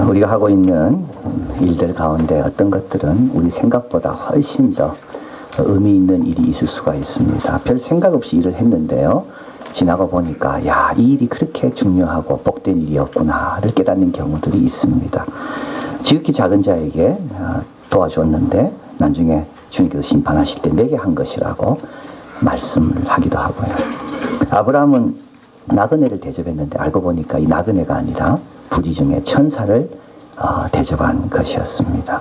우리가 하고 있는 일들 가운데 어떤 것들은 우리 생각보다 훨씬 더 의미 있는 일이 있을 수가 있습니다. 별 생각 없이 일을 했는데요. 지나고 보니까 이 일이 그렇게 중요하고 복된 일이었구나를 깨닫는 경우들이 있습니다. 지극히 작은 자에게 도와줬는데 나중에 주님께서 심판하실 때 내게 한 것이라고 말씀을 하기도 하고요. 아브라함은 나그네를 대접했는데 알고 보니까 이 나그네가 아니라 부지 중에 천사를 대접한 것이었습니다.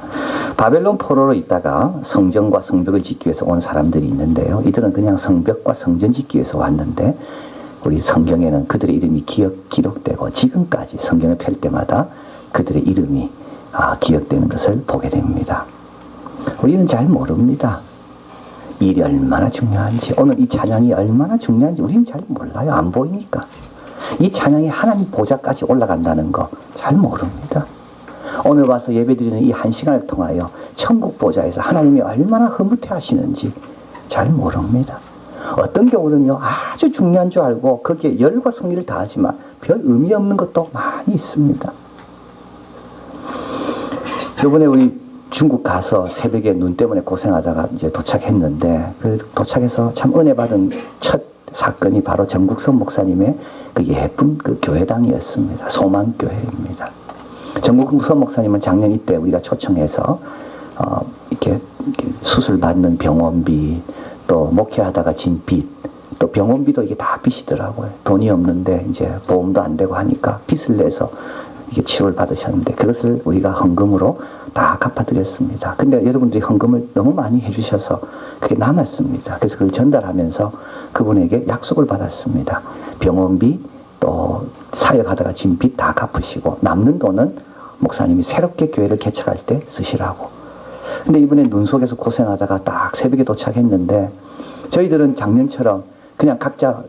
바벨론 포로로 있다가 성전과 성벽을 짓기 위해서 온 사람들이 있는데요. 이들은 그냥 성벽과 성전 짓기 위해서 왔는데 우리 성경에는 그들의 이름이 기록되고 지금까지 성경을 펼 때마다 그들의 이름이 기억되는 것을 보게 됩니다. 우리는 잘 모릅니다. 일이 얼마나 중요한지, 오늘 이 찬양이 얼마나 중요한지 우리는 잘 몰라요. 안 보이니까. 이 찬양이 하나님 보좌까지 올라간다는 거 잘 모릅니다. 오늘 와서 예배드리는 이 한 시간을 통하여 천국 보좌에서 하나님이 얼마나 흐뭇해 하시는지 잘 모릅니다. 어떤 경우는요, 아주 중요한 줄 알고 거기에 열과 성의를 다하지만 별 의미 없는 것도 많이 있습니다. 이번에 우리 중국 가서 새벽에 눈 때문에 고생하다가 이제 도착했는데, 도착해서 참 은혜 받은 첫 사건이 바로 정국선 목사님의 그 예쁜 그 교회당이었습니다. 소망교회입니다. 정국선 목사님은 작년 이때 우리가 초청해서 이렇게 수술 받는 병원비, 또 목회하다가 진 빚, 또 병원비도 이게 다 빚이더라고요. 돈이 없는데 이제 보험도 안 되고 하니까 빚을 내서 이게 치료를 받으셨는데 그것을 우리가 헌금으로 다 갚아드렸습니다. 근데 여러분들이 헌금을 너무 많이 해주셔서 그게 남았습니다. 그래서 그걸 전달하면서 그분에게 약속을 받았습니다. 병원비 또 사역하다가 진 빚 다 갚으시고 남는 돈은 목사님이 새롭게 교회를 개척할 때 쓰시라고. 근데 이번에 눈 속에서 고생하다가 딱 새벽에 도착했는데 저희들은 작년처럼 그냥 각자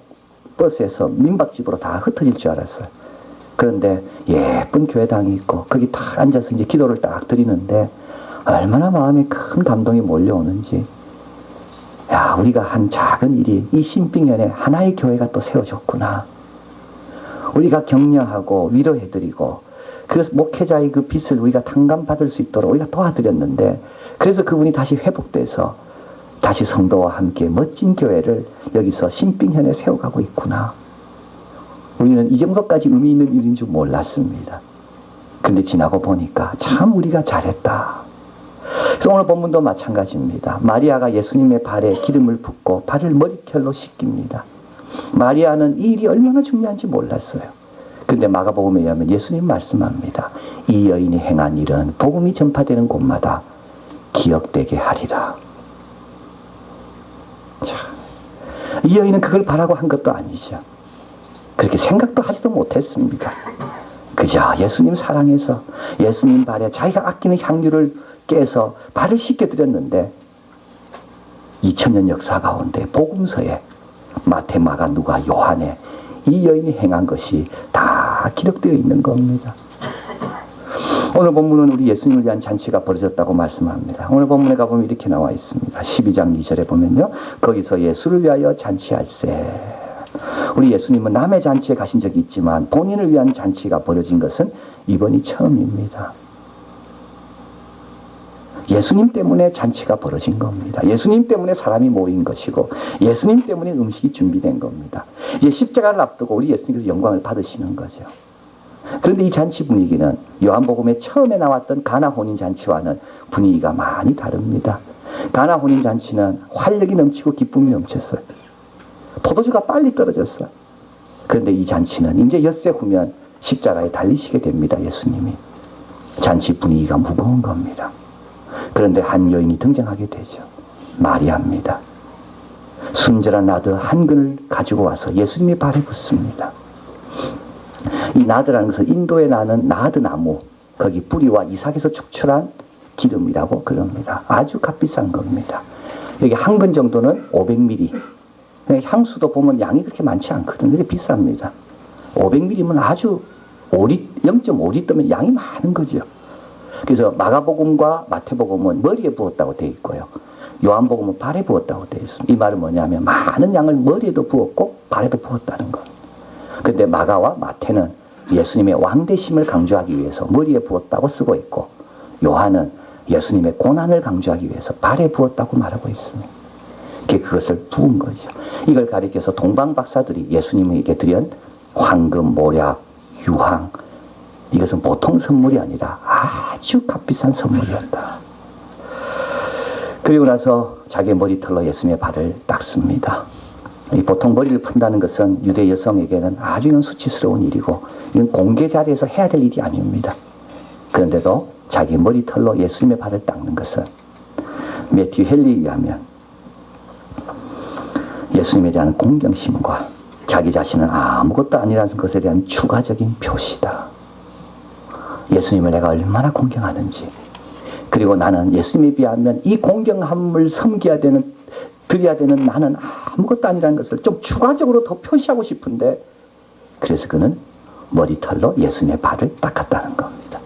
버스에서 민박집으로 다 흩어질 줄 알았어요. 그런데 예쁜 교회당이 있고 거기 딱 앉아서 이제 기도를 딱 드리는데 얼마나 마음에 큰 감동이 몰려오는지, 우리가 한 작은 일이 이 신빙연에 하나의 교회가 또 세워졌구나. 우리가 격려하고 위로해드리고 그래서 목회자의 그 빚을 우리가 탕감받을 수 있도록 우리가 도와드렸는데, 그래서 그분이 다시 회복돼서 다시 성도와 함께 멋진 교회를 여기서 신빙현에 세워가고 있구나. 우리는 이 정도까지 의미 있는 일인 줄 몰랐습니다. 근데 지나고 보니까 참 우리가 잘했다. 그래서 오늘 본문도 마찬가지입니다. 마리아가 예수님의 발에 기름을 붓고 발을 머리결로 씻깁니다. 마리아는 이 일이 얼마나 중요한지 몰랐어요. 근데 마가복음에 의하면 예수님 말씀합니다. 이 여인이 행한 일은 복음이 전파되는 곳마다 기억되게 하리라. 자, 이 여인은 그걸 바라고 한 것도 아니죠. 그렇게 생각도 하지도 못했습니다. 그저 예수님 사랑해서 예수님 발에 자기가 아끼는 향유를 깨서 발을 씻겨드렸는데 2000년 역사 가운데 복음서에 마태, 마가, 누가, 요한에 이 여인이 행한 것이 다 기록되어 있는 겁니다. 오늘 본문은 우리 예수님을 위한 잔치가 벌어졌다고 말씀합니다. 오늘 본문에 가보면 이렇게 나와 있습니다. 12장 2절에 보면요, 거기서 예수를 위하여 잔치할세. 우리 예수님은 남의 잔치에 가신 적이 있지만 본인을 위한 잔치가 벌어진 것은 이번이 처음입니다. 예수님 때문에 잔치가 벌어진 겁니다. 예수님 때문에 사람이 모인 것이고 예수님 때문에 음식이 준비된 겁니다. 이제 십자가를 앞두고 우리 예수님께서 영광을 받으시는 거죠. 그런데 이 잔치 분위기는 요한복음에 처음에 나왔던 가나 혼인잔치와는 분위기가 많이 다릅니다. 가나 혼인잔치는 활력이 넘치고 기쁨이 넘쳤어요. 포도주가 빨리 떨어졌어요. 그런데 이 잔치는 이제 엿새 후면 십자가에 달리시게 됩니다. 예수님이. 잔치 분위기가 무거운 겁니다. 그런데 한 여인이 등장하게 되죠. 마리아입니다. 순절한 나드 한 근을 가지고 와서 예수님의 발에 붓습니다. 이 나드라는 것은 인도에 나는 나드나무, 거기 뿌리와 이삭에서 축출한 기름이라고 그럽니다. 아주 값비싼 겁니다. 여기 한 근 정도는 500ml. 향수도 보면 양이 그렇게 많지 않거든요. 그게 비쌉니다. 500ml면 아주 0.5리터면 양이 많은 거죠. 그래서 마가복음과 마태복음은 머리에 부었다고 되어 있고요. 요한복음은 발에 부었다고 되어 있습니다. 이 말은 뭐냐면 많은 양을 머리에도 부었고 발에도 부었다는 것. 그런데 마가와 마태는 예수님의 왕대심을 강조하기 위해서 머리에 부었다고 쓰고 있고, 요한은 예수님의 고난을 강조하기 위해서 발에 부었다고 말하고 있습니다. 그것을 부은 거죠. 이걸 가리켜서 동방 박사들이 예수님에게 드린 황금, 모략, 유황, 이것은 보통 선물이 아니라 아주 값비싼 선물이었다. 그리고 나서 자기 머리털로 예수님의 발을 닦습니다. 보통 머리를 푼다는 것은 유대 여성에게는 아주 수치스러운 일이고, 이건 공개 자리에서 해야 될 일이 아닙니다. 그런데도 자기 머리털로 예수님의 발을 닦는 것은 매튜 헨리에 의하면 예수님에 대한 공경심과 자기 자신은 아무것도 아니라는 것에 대한 추가적인 표시다. 예수님을 내가 얼마나 공경하는지, 그리고 나는 예수님에 비하면 이 공경함을 섬겨야 되는, 드려야 되는 나는 아무것도 아니라는 것을 좀 추가적으로 더 표시하고 싶은데, 그래서 그는 머리털로 예수님의 발을 닦았다는 겁니다.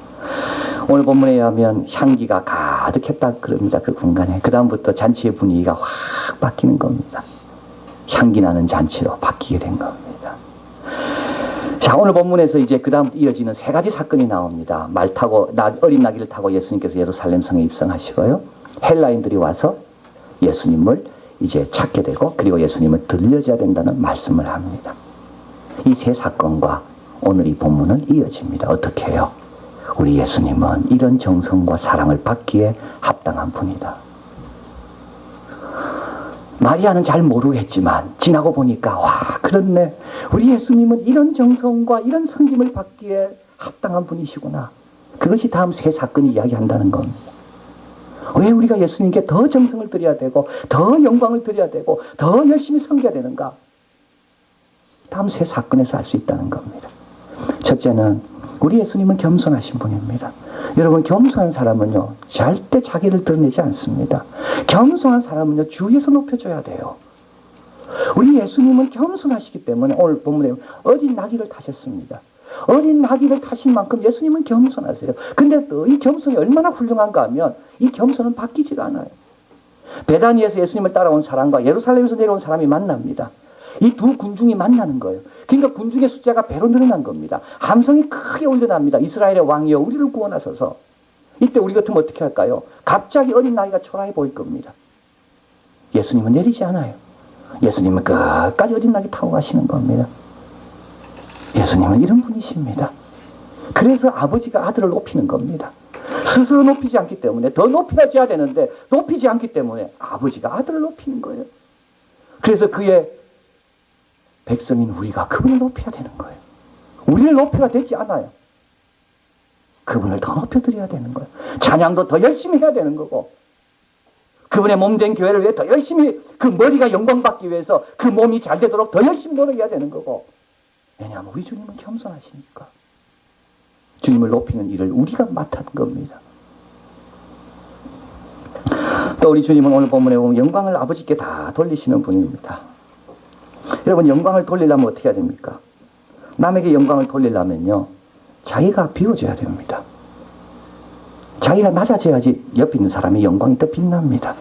오늘 본문에 의하면 향기가 가득했다 그럽니다. 그 공간에. 그 다음부터 잔치의 분위기가 확 바뀌는 겁니다. 향기 나는 잔치로 바뀌게 된 겁니다. 자, 오늘 본문에서 이제 그 다음 이어지는 세 가지 사건이 나옵니다. 말 타고, 어린 나귀를 타고 예수님께서 예루살렘 성에 입성하시고요. 헬라인들이 와서 예수님을 이제 찾게 되고, 그리고 예수님을 들려줘야 된다는 말씀을 합니다. 이 세 사건과 오늘 이 본문은 이어집니다. 어떻게 해요? 우리 예수님은 이런 정성과 사랑을 받기에 합당한 분이다. 마리아는 잘 모르겠지만 지나고 보니까 와, 그렇네. 우리 예수님은 이런 정성과 이런 섬김을 받기에 합당한 분이시구나. 그것이 다음 세 사건이 이야기한다는 겁니다. 왜 우리가 예수님께 더 정성을 드려야 되고 더 영광을 드려야 되고 더 열심히 섬겨야 되는가? 다음 세 사건에서 알 수 있다는 겁니다. 첫째는 우리 예수님은 겸손하신 분입니다. 여러분, 겸손한 사람은요 절대 자기를 드러내지 않습니다. 겸손한 사람은요 주위에서 높여줘야 돼요. 우리 예수님은 겸손하시기 때문에 오늘 본문에 어린 나귀를 타셨습니다. 어린 나귀를 타신 만큼 예수님은 겸손하세요. 근데 또 이 겸손이 얼마나 훌륭한가 하면 이 겸손은 바뀌지가 않아요. 베다니에서 예수님을 따라온 사람과 예루살렘에서 내려온 사람이 만납니다. 이 두 군중이 만나는 거예요. 그러니까 군중의 숫자가 배로 늘어난 겁니다. 함성이 크게 울려납니다. 이스라엘의 왕이여 우리를 구원하소서. 이때 우리 같으면 어떻게 할까요? 갑자기 어린 나귀가 초라해 보일 겁니다. 예수님은 내리지 않아요. 예수님은 끝까지 어린 나귀 타고 가시는 겁니다. 예수님은 이런 분이십니다. 그래서 아버지가 아들을 높이는 겁니다. 스스로 높이지 않기 때문에 더 높여줘야 되는데 높이지 않기 때문에 아버지가 아들을 높이는 거예요. 그래서 그의 백성인 우리가 그분을 높여야 되는 거예요. 우리를 높여야 되지 않아요. 그분을 더 높여드려야 되는 거예요. 찬양도 더 열심히 해야 되는 거고, 그분의 몸된 교회를 위해 더 열심히, 그 머리가 영광받기 위해서 그 몸이 잘 되도록 더 열심히 노력해야 되는 거고. 왜냐하면 우리 주님은 겸손하시니까 주님을 높이는 일을 우리가 맡은 겁니다. 또 우리 주님은 오늘 본문에 보면 영광을 아버지께 다 돌리시는 분입니다. 여러분, 영광을 돌리려면 어떻게 해야 됩니까? 남에게 영광을 돌리려면요 자기가 비워져야 됩니다. 자기가 낮아져야지 옆에 있는 사람의 영광이 더 빛납니다.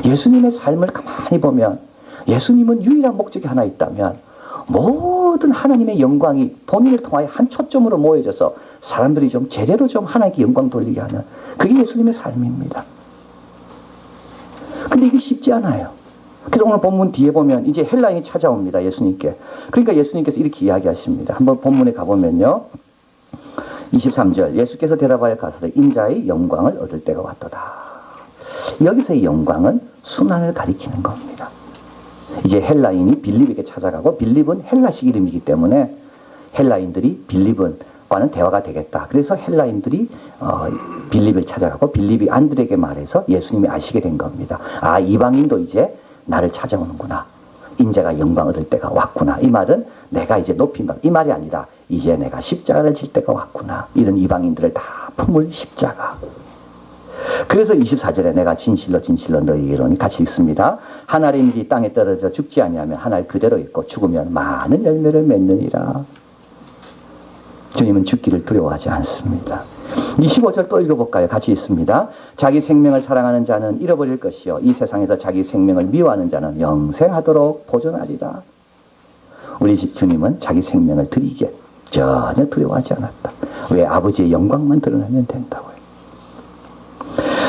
예수님의 삶을 가만히 보면 예수님은 유일한 목적이 하나 있다면 모든 하나님의 영광이 본인을 통하여 한 초점으로 모여져서 사람들이 좀 제대로 좀 하나님께 영광 돌리게 하는, 그게 예수님의 삶입니다. 근데 이게 쉽지 않아요. 그래서 오늘 본문 뒤에 보면 이제 헬라인이 찾아옵니다. 예수님께. 그러니까 예수님께서 이렇게 이야기하십니다. 한번 본문에 가보면요 23절, 예수께서 대답하여 가시되 인자의 영광을 얻을 때가 왔도다. 여기서의 영광은 순환을 가리키는 겁니다. 이제 헬라인이 빌립에게 찾아가고, 빌립은 헬라식 이름이기 때문에 헬라인들이 빌립과는 대화가 되겠다. 그래서 헬라인들이 빌립을 찾아가고 빌립이 안드레에게 말해서 예수님이 아시게 된 겁니다. 아, 이방인도 이제 나를 찾아오는구나. 인자가 영광 얻을 때가 왔구나. 이 말은 내가 이제 높인다. 이 말이 아니라 이제 내가 십자가를 질 때가 왔구나. 이런 이방인들을 다 품을 십자가. 그래서 24절에 내가 진실로 진실로 너희에게 이르노니 같이 읽습니다. 한 알의 밀이 땅에 떨어져 죽지 아니하면 한 알 그대로 있고 죽으면 많은 열매를 맺느니라. 주님은 죽기를 두려워하지 않습니다. 25절 또 읽어볼까요? 같이 있습니다. 자기 생명을 사랑하는 자는 잃어버릴 것이요 이 세상에서 자기 생명을 미워하는 자는 영생하도록 보존하리라. 우리 주님은 자기 생명을 드리게, 전혀 두려워하지 않았다. 왜? 아버지의 영광만 드러나면 된다고요.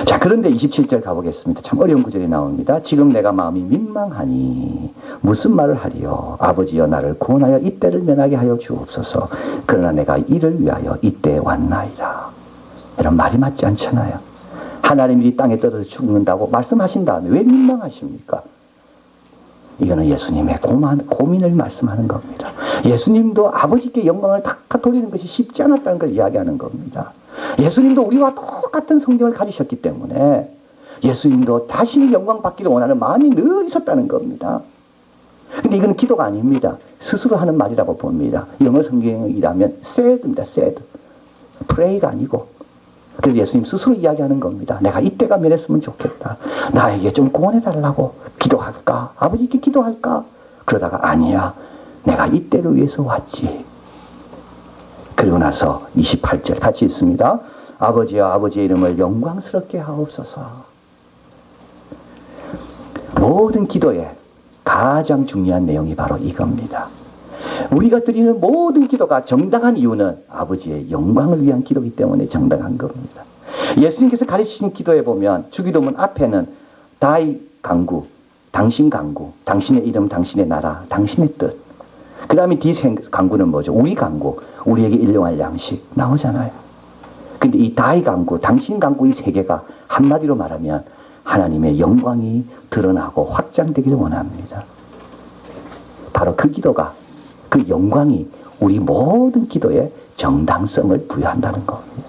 자, 그런데 27절 가보겠습니다. 참 어려운 구절이 나옵니다. 지금 내가 마음이 민망하니 무슨 말을 하리요? 아버지여 나를 구원하여 이때를 면하게 하여 주옵소서. 그러나 내가 이를 위하여 이때에 왔나이다. 이런 말이 맞지 않잖아요. 하나님이 이 땅에 떨어져 죽는다고 말씀하신 다음에 왜 민망하십니까? 이거는 예수님의 고민을 말씀하는 겁니다. 예수님도 아버지께 영광을 다 돌리는 것이 쉽지 않았다는 걸 이야기하는 겁니다. 예수님도 우리와 똑같은 성경을 가지셨기 때문에 예수님도 자신이 영광 받기를 원하는 마음이 늘 있었다는 겁니다. 근데 이건 기도가 아닙니다. 스스로 하는 말이라고 봅니다. 영어 성경이라면 sad입니다. sad. pray가 아니고. 그래서 예수님 스스로 이야기하는 겁니다. 내가 이때가 면했으면 좋겠다. 나에게 좀 구원해달라고 기도할까? 아버지께 기도할까? 그러다가 아니야. 내가 이때를 위해서 왔지. 그리고 나서 28절 같이 있습니다. 아버지여 아버지의 이름을 영광스럽게 하옵소서. 모든 기도에 가장 중요한 내용이 바로 이겁니다. 우리가 드리는 모든 기도가 정당한 이유는 아버지의 영광을 위한 기도이기 때문에 정당한 겁니다. 예수님께서 가르치신 기도에 보면 주기도문 앞에는 다이 강구, 당신 강구, 당신의 이름, 당신의 나라, 당신의 뜻. 그 다음에 디 강구는 뭐죠? 우리 강구, 우리에게 일용할 양식 나오잖아요. 근데 이 다이 강구, 당신 강구 이 세 개가 한마디로 말하면 하나님의 영광이 드러나고 확장되기를 원합니다. 바로 그 기도가, 그 영광이 우리 모든 기도에 정당성을 부여한다는 겁니다.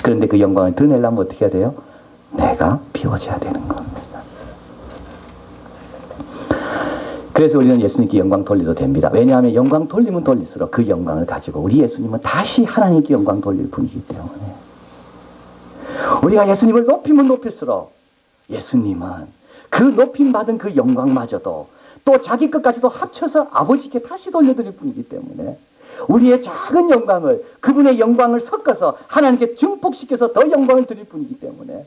그런데 그 영광을 드러내려면 어떻게 해야 돼요? 내가 비워져야 되는 겁니다. 그래서 우리는 예수님께 영광 돌려도 됩니다. 왜냐하면 영광 돌리면 돌릴수록 그 영광을 가지고 우리 예수님은 다시 하나님께 영광 돌릴 분이기 때문에 우리가 예수님을 높이면 높일수록 예수님은 그 높임받은 그 영광마저도 또 자기 것까지도 합쳐서 아버지께 다시 돌려드릴 분이기 때문에 우리의 작은 영광을, 그분의 영광을 섞어서 하나님께 증폭시켜서 더 영광을 드릴 분이기 때문에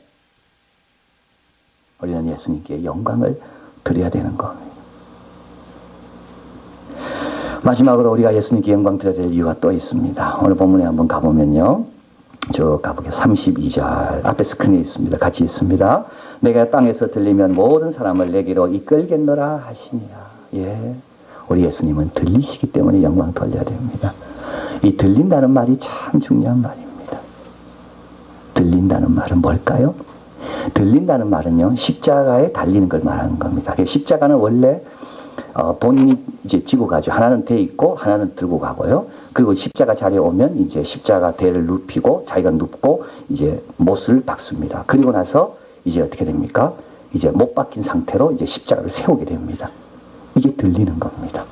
우리는 예수님께 영광을 드려야 되는 겁니다. 마지막으로 우리가 예수님께 영광 드려야 될 이유가 또 있습니다. 오늘 본문에 한번 가보면요. 쭉 가보겠습니다. 32절 앞에 스크린에 있습니다. 같이 있습니다. 내가 땅에서 들리면 모든 사람을 내게로 이끌겠노라 하시니라. 예, 우리 예수님은 들리시기 때문에 영광 돌려야 됩니다. 이 들린다는 말이 참 중요한 말입니다. 들린다는 말은 뭘까요? 들린다는 말은요, 십자가에 달리는 걸 말하는 겁니다. 십자가는 원래 본인이 이제 지고 가죠. 하나는 대 있고 하나는 들고 가고요. 그리고 십자가 자리에 오면 이제 십자가 대를 눕히고 자기가 눕고 이제 못을 박습니다. 그리고 나서 이제 어떻게 됩니까? 이제 못 박힌 상태로 이제 십자가를 세우게 됩니다. 이게 들리는 겁니다.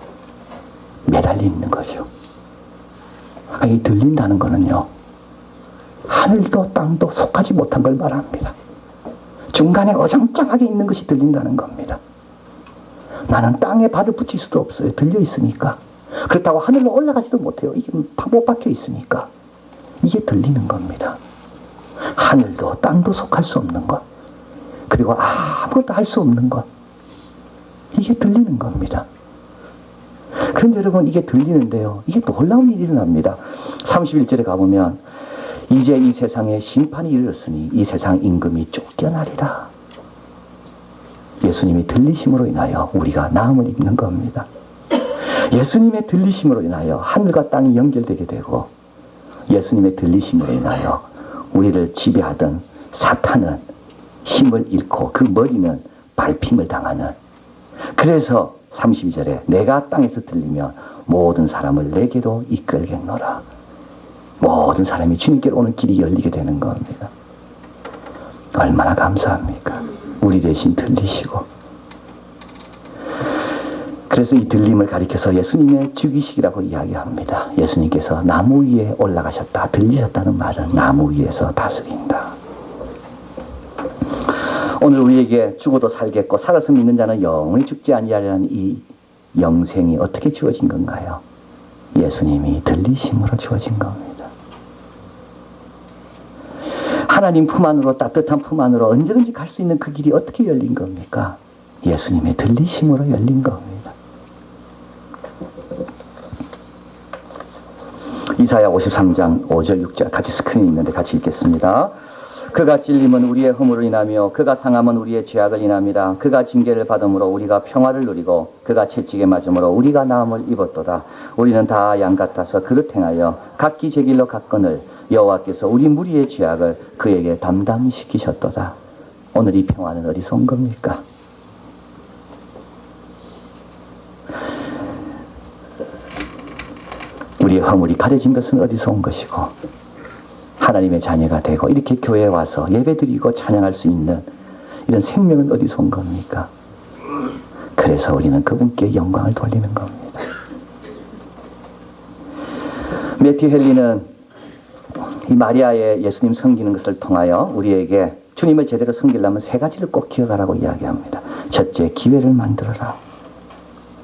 매달려 있는 거죠. 이 들린다는 거는요, 하늘도 땅도 속하지 못한 걸 말합니다. 중간에 어정쩡하게 있는 것이 들린다는 겁니다. 나는 땅에 발을 붙일 수도 없어요. 들려 있으니까. 그렇다고 하늘로 올라가지도 못해요. 이게 못 박혀 있으니까. 이게 들리는 겁니다. 하늘도 땅도 속할 수 없는 것. 그리고 아무것도 할 수 없는 것. 이게 들리는 겁니다. 그런데 여러분, 이게 들리는데요, 이게 놀라운 일이 일어납니다. 31절에 가보면 이제 이 세상에 심판이 이르렀으니 이 세상 임금이 쫓겨나리라. 예수님의 들리심으로 인하여 우리가 나음을 입는 겁니다. 예수님의 들리심으로 인하여 하늘과 땅이 연결되게 되고, 예수님의 들리심으로 인하여 우리를 지배하던 사탄은 힘을 잃고 그 머리는 밟힘을 당하는, 그래서 32절에 내가 땅에서 들리면 모든 사람을 내게로 이끌겠노라. 모든 사람이 주님께로 오는 길이 열리게 되는 겁니다. 얼마나 감사합니까? 우리 대신 들리시고. 그래서 이 들림을 가리켜서 예수님의 즉위식이라고 이야기합니다. 예수님께서 나무 위에 올라가셨다, 들리셨다는 말은 나무 위에서 다스린다. 오늘 우리에게 죽어도 살겠고 살아서 믿는 자는 영원히 죽지 아니하리라는 이 영생이 어떻게 주어진 건가요? 예수님이 들리심으로 주어진 겁니다. 하나님 품 안으로, 따뜻한 품 안으로 언제든지 갈 수 있는 그 길이 어떻게 열린 겁니까? 예수님의 들리심으로 열린 겁니다. 이사야 53장 5절 6절 같이 스크린이 있는데 같이 읽겠습니다. 그가 찔림은 우리의 허물을 인하며 그가 상함은 우리의 죄악을 인함이라. 그가 징계를 받음으로 우리가 평화를 누리고 그가 채찍에 맞음으로 우리가 나음을 입었도다. 우리는 다 양 같아서 그릇 행하여 각기 제 길로 갔거늘 여호와께서 우리 무리의 죄악을 그에게 담당시키셨도다. 오늘 이 평화는 어디서 온 겁니까? 우리의 허물이 가려진 것은 어디서 온 것이고 하나님의 자녀가 되고 이렇게 교회에 와서 예배드리고 찬양할 수 있는 이런 생명은 어디서 온 겁니까? 그래서 우리는 그분께 영광을 돌리는 겁니다. 매튜 헨리는 이 마리아의 예수님 섬기는 것을 통하여 우리에게 주님을 제대로 섬기려면 세 가지를 꼭 기억하라고 이야기합니다. 첫째, 기회를 만들어라.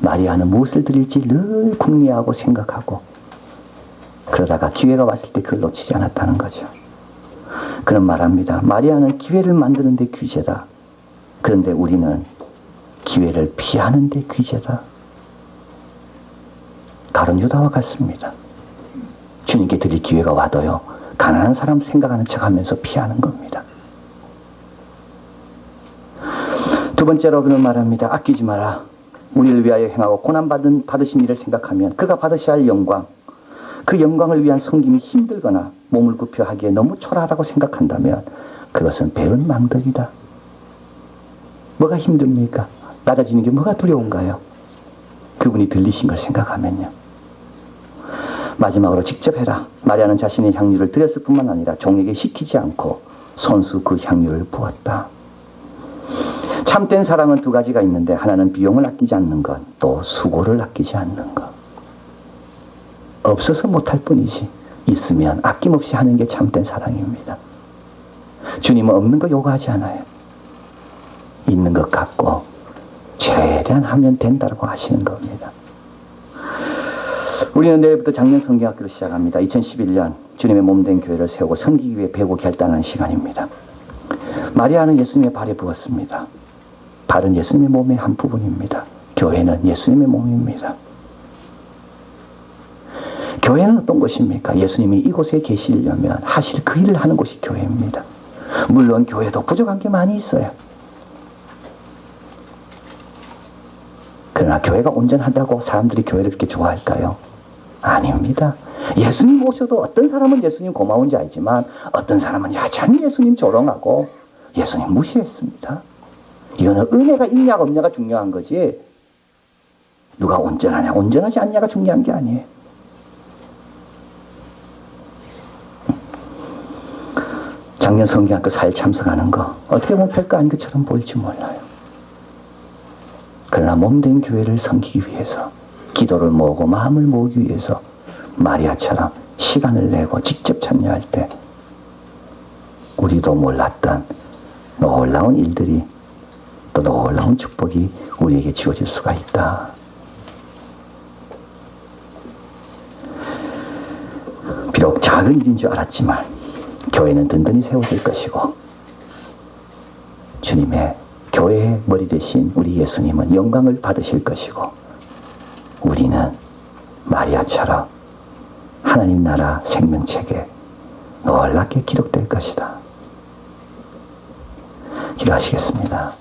마리아는 무엇을 드릴지 늘 궁리하고 생각하고 그러다가 기회가 왔을 때 그걸 놓치지 않았다는 거죠. 그런 말합니다. 마리아는 기회를 만드는 데 귀재다. 그런데 우리는 기회를 피하는 데 귀재다. 가룟 유다와 같습니다. 주님께 드릴 기회가 와도요, 가난한 사람 생각하는 척하면서 피하는 겁니다. 두 번째로 그는 말합니다. 아끼지 마라. 우리를 위하여 행하고 고난받으신 일을 생각하면 그가 받으셔야 할 영광, 그 영광을 위한 섬김이 힘들거나 몸을 굽혀 하기에 너무 초라하다고 생각한다면 그것은 배은 망덕이다. 뭐가 힘듭니까? 낮아지는 게 뭐가 두려운가요? 그분이 들리신 걸 생각하면요. 마지막으로 직접 해라. 마리아는 자신의 향유를 드렸을 뿐만 아니라 종에게 시키지 않고 손수 그 향유를 부었다. 참된 사랑은 두 가지가 있는데 하나는 비용을 아끼지 않는 것, 또 수고를 아끼지 않는 것. 없어서 못할 뿐이지 있으면 아낌없이 하는 게 참된 사랑입니다. 주님은 없는 거 요구하지 않아요. 있는 것 갖고 최대한 하면 된다고 하시는 겁니다. 우리는 내일부터 작년 성경학교를 시작합니다. 2011년 주님의 몸된 교회를 세우고 섬기기 위해 배고 결단하는 시간입니다. 마리아는 예수님의 발에 부었습니다. 발은 예수님의 몸의 한 부분입니다. 교회는 예수님의 몸입니다. 교회는 어떤 곳입니까? 예수님이 이곳에 계시려면 하실 그 일을 하는 곳이 교회입니다. 물론 교회도 부족한 게 많이 있어요. 그러나 교회가 온전하다고 사람들이 교회를 그렇게 좋아할까요? 아닙니다. 예수님 오셔도 어떤 사람은 예수님 고마운지 알지만 어떤 사람은 여전히 예수님 조롱하고 예수님 무시했습니다. 이거는 은혜가 있냐가 없냐가 중요한 거지 누가 온전하냐 온전하지 않냐가 중요한 게 아니에요. 작년 성경학교 4일 참석하는 거 어떻게 보면 별거 아닌 것처럼 보일지 몰라요. 그러나 몸된 교회를 섬기기 위해서 기도를 모으고 마음을 모으기 위해서 마리아처럼 시간을 내고 직접 참여할 때 우리도 몰랐던 놀라운 일들이 또 놀라운 축복이 우리에게 주어질 수가 있다. 비록 작은 일인 줄 알았지만 교회는 든든히 세워질 것이고 주님의 교회의 머리 대신 우리 예수님은 영광을 받으실 것이고 우리는 마리아처럼 하나님 나라 생명책에 놀랍게 기록될 것이다. 기도하시겠습니다.